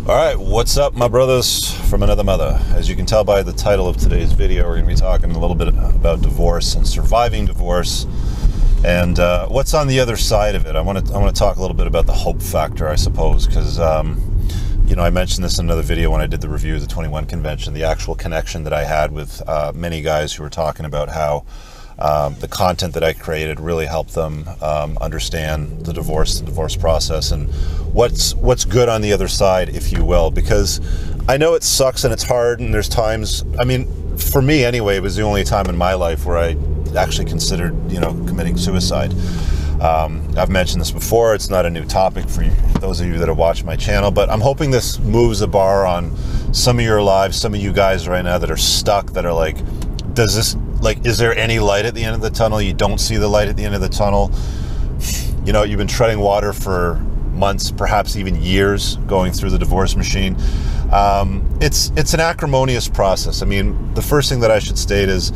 All right, what's up, my brothers from another mother? As you can tell by the title of today's video, we're going to be talking a little bit about divorce and surviving divorce, and what's on the other side of it. I want to talk a little bit about the hope factor, I suppose, because I mentioned this in another video when I did the review of the 21 convention. The actual connection that I had with many guys who were talking about how the content that I created really helped them understand the divorce process and what's good on the other side, if you will, because I know it sucks and it's hard, and there's times, for me anyway, it was the only time in my life where I actually considered, committing suicide. I've mentioned this before. It's not a new topic for those of you that have watched my channel, but I'm hoping this moves the bar on some of your lives, some of you guys right now that are stuck, that are like, is there any light at the end of the tunnel? You don't see the light at the end of the tunnel. You've been treading water for months, perhaps even years, going through the divorce machine. It's an acrimonious process. The first thing that I should state is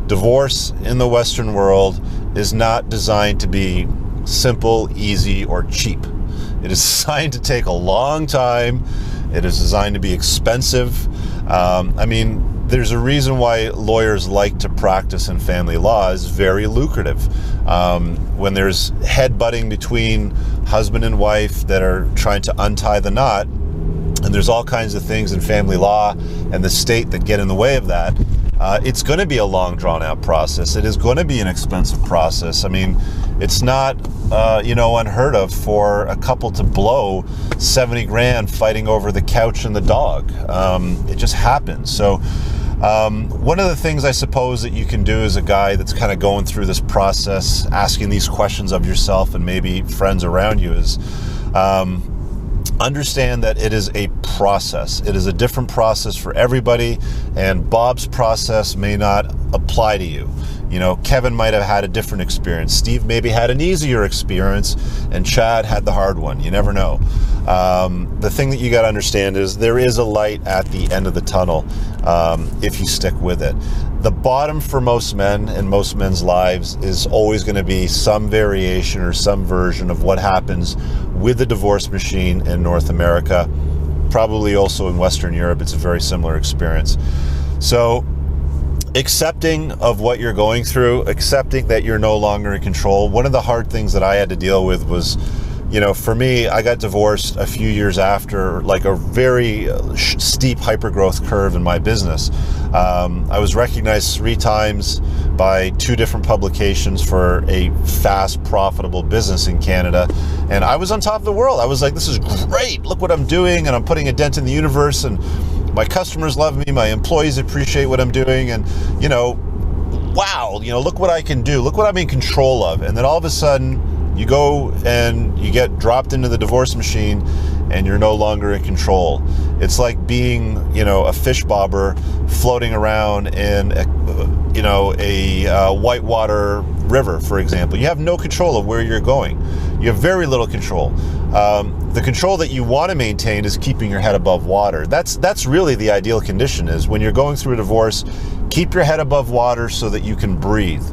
divorce in the Western world is not designed to be simple, easy, or cheap. It is designed to take a long time. It is designed to be expensive. There's a reason why lawyers like to practice in family law. Is very lucrative. When there's headbutting between husband and wife that are trying to untie the knot, and there's all kinds of things in family law and the state that get in the way of that, it's going to be a long, drawn-out process. It is going to be an expensive process. It's not, unheard of for a couple to blow 70 grand fighting over the couch and the dog. It just happens. So one of the things I suppose that you can do as a guy that's kind of going through this process, asking these questions of yourself and maybe friends around you, is understand that it is a process. It is a different process for everybody, and Bob's process may not apply to you. Kevin might have had a different experience. Steve maybe had an easier experience, and Chad had the hard one. You never know. The thing that you got to understand is there is a light at the end of the tunnel if you stick with it. The bottom for most men in most men's lives is always going to be some variation or some version of what happens with the divorce machine in North America. Probably also in Western Europe, it's a very similar experience. So accepting of what you're going through, accepting that you're no longer in control. One of the hard things that I had to deal with was, for me, I got divorced a few years after, like a very steep hypergrowth curve in my business. I was recognized 3 times by 2 different publications for a fast, profitable business in Canada. And I was on top of the world. I was like, this is great. Look what I'm doing. And I'm putting a dent in the universe. And my customers love me. My employees appreciate what I'm doing. And, wow, look what I can do. Look what I'm in control of. And then all of a sudden, you go and you get dropped into the divorce machine and you're no longer in control. It's like being, a fish bobber floating around in a whitewater river, for example. You have no control of where you're going. You have very little control. The control that you want to maintain is keeping your head above water. That's really the ideal condition, is when you're going through a divorce, keep your head above water so that you can breathe.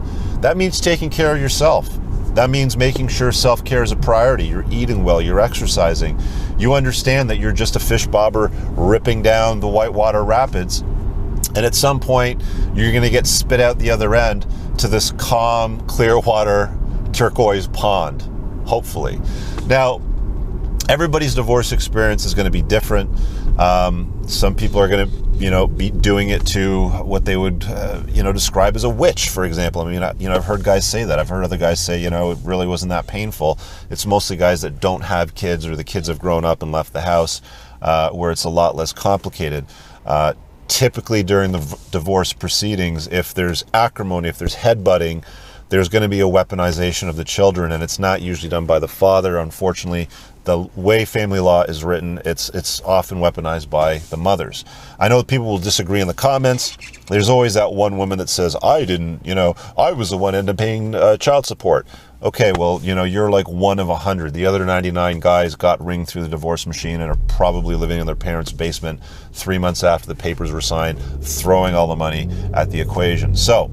That means taking care of yourself. That means making sure self-care is a priority. You're eating well, you're exercising. You understand that you're just a fish bobber ripping down the whitewater rapids. And at some point, you're going to get spit out the other end to this calm, clear water, turquoise pond, hopefully. Now, everybody's divorce experience is going to be different. Some people are going to, be doing it to what they would, describe as a witch, for example. I've heard guys say that. I've heard other guys say, it really wasn't that painful. It's mostly guys that don't have kids, or the kids have grown up and left the house, where it's a lot less complicated. Typically during the divorce proceedings, if there's acrimony, if there's headbutting, there's going to be a weaponization of the children, and it's not usually done by the father. Unfortunately, the way family law is written, it's often weaponized by the mothers. I know people will disagree in the comments. There's always that one woman that says, I was the one ended up paying child support. Okay, well, you're like one of 100. The other 99 guys got ringed through the divorce machine and are probably living in their parents' basement 3 months after the papers were signed, throwing all the money at the equation. So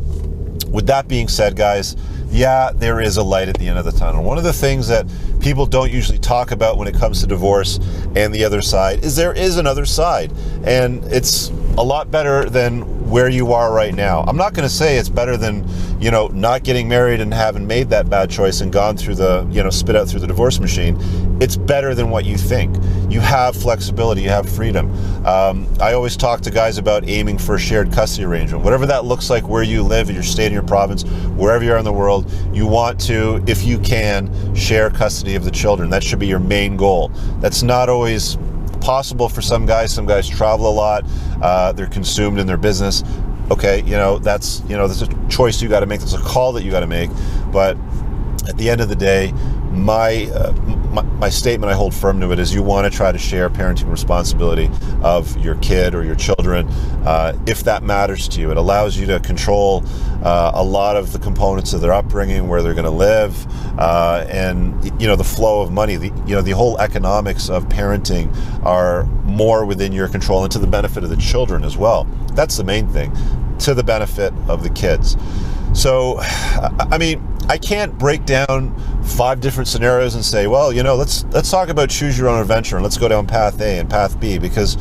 With that being said, guys, yeah, there is a light at the end of the tunnel. One of the things that people don't usually talk about when it comes to divorce and the other side is there is another side, and it's a lot better than where you are right now. I'm not going to say it's better than, not getting married and having made that bad choice and gone through the, spit out through the divorce machine. It's better than what you think. You have flexibility, you have freedom. I always talk to guys about aiming for a shared custody arrangement. Whatever that looks like, where you live, in your state, in your province, wherever you are in the world, you want to, if you can, share custody of the children. That should be your main goal. That's not always possible for some guys. Some guys travel a lot. They're consumed in their business. Okay, that's a choice you got to make. That's a call that you got to make. But at the end of the day, my statement, I hold firm to it, is you want to try to share parenting responsibility of your kid or your children if that matters to you. It allows you to control a lot of the components of their upbringing, where they're going to live, and the flow of money. The whole economics of parenting are more within your control, and to the benefit of the children as well. That's the main thing, to the benefit of the kids. So, I can't break down 5 different scenarios and say, well, let's talk about choose your own adventure and let's go down path A and path B, because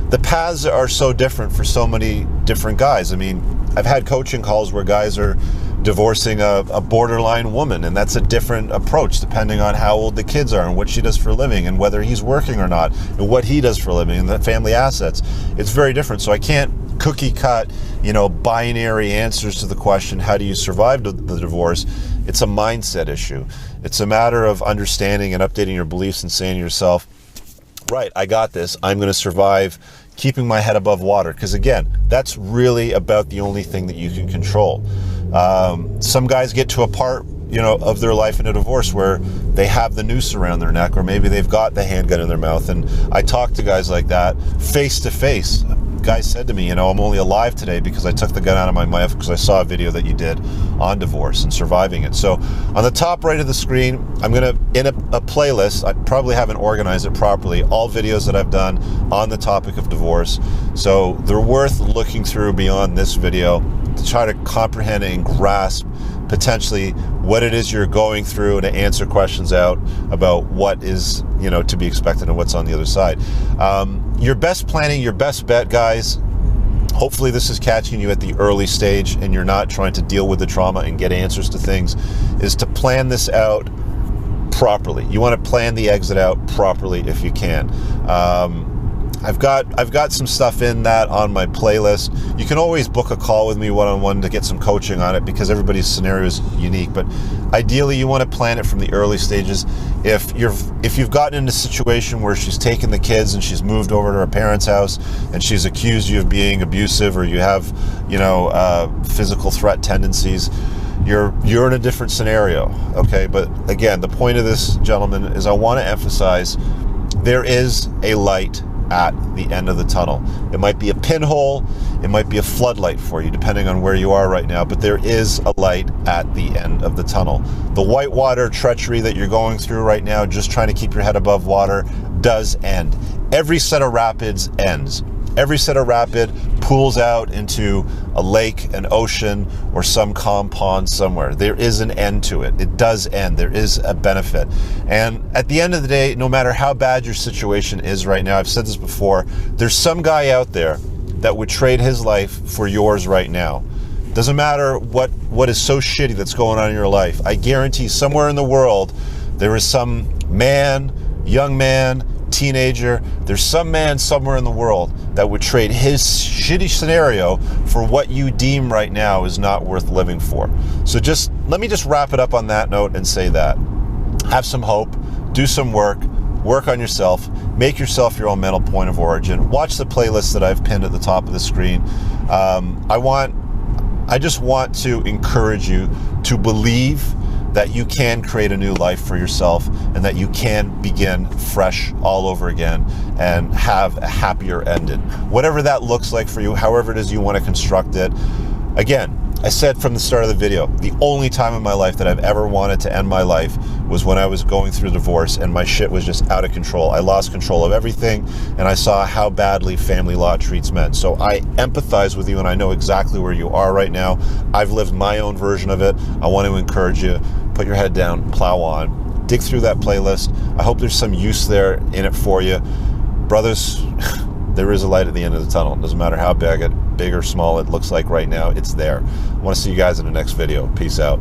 the paths are so different for so many different guys. I've had coaching calls where guys are divorcing a borderline woman, and that's a different approach depending on how old the kids are and what she does for a living and whether he's working or not and what he does for a living and the family assets. It's very different. So I can't cookie cut, binary answers to the question, how do you survive the divorce? It's a mindset issue. It's a matter of understanding and updating your beliefs and saying to yourself, right, I got this. I'm going to survive, keeping my head above water. Because again, that's really about the only thing that you can control. Some guys get to a part, of their life in a divorce where they have the noose around their neck, or maybe they've got the handgun in their mouth. And I talk to guys like that face to face. Guys said to me, I'm only alive today because I took the gun out of my mouth because I saw a video that you did on divorce and surviving it. So on the top right of the screen, I'm going to, in a playlist, I probably haven't organized it properly, all videos that I've done on the topic of divorce. So they're worth looking through beyond this video to try to comprehend and grasp potentially what it is you're going through, and to answer questions out about what is, to be expected and what's on the other side. Your best planning, your best bet, guys, hopefully this is catching you at the early stage and you're not trying to deal with the trauma and get answers to things, is to plan this out properly. You want to plan the exit out properly if you can. I've got some stuff in that on my playlist. You can always book a call with me one-on-one to get some coaching on it, because everybody's scenario is unique. But ideally, you want to plan it from the early stages. If you've gotten in a situation where she's taken the kids and she's moved over to her parents' house and she's accused you of being abusive, or you have physical threat tendencies, you're in a different scenario. Okay, but again, the point of this, gentlemen, is I want to emphasize there is a light at the end of the tunnel. It might be a pinhole, it might be a floodlight for you, depending on where you are right now, but there is a light at the end of the tunnel. The whitewater treachery that you're going through right now, just trying to keep your head above water, does end. Every set of rapids ends. Every set of rapid pools out into a lake, an ocean, or some calm pond somewhere. There is an end to it. It does end. There is a benefit. And at the end of the day, no matter how bad your situation is right now, I've said this before, there's some guy out there that would trade his life for yours right now. Doesn't matter what is so shitty that's going on in your life. I guarantee somewhere in the world, there is some man, young man, teenager, there's some man somewhere in the world that would trade his shitty scenario for what you deem right now is not worth living for. So let me wrap it up on that note and say that. Have some hope, do some work on yourself, make yourself your own mental point of origin. Watch the playlist that I've pinned at the top of the screen. I just want to encourage you to believe that you can create a new life for yourself, and that you can begin fresh all over again and have a happier ending. Whatever that looks like for you, however it is you want to construct it. Again, I said from the start of the video, the only time in my life that I've ever wanted to end my life was when I was going through divorce and my shit was just out of control. I lost control of everything, and I saw how badly family law treats men. So I empathize with you, and I know exactly where you are right now. I've lived my own version of it. I want to encourage you, put your head down, plow on, dig through that playlist. I hope there's some use there in it for you. Brothers, there is a light at the end of the tunnel. It doesn't matter how big or small it looks like right now, it's there. I want to see you guys in the next video. Peace out.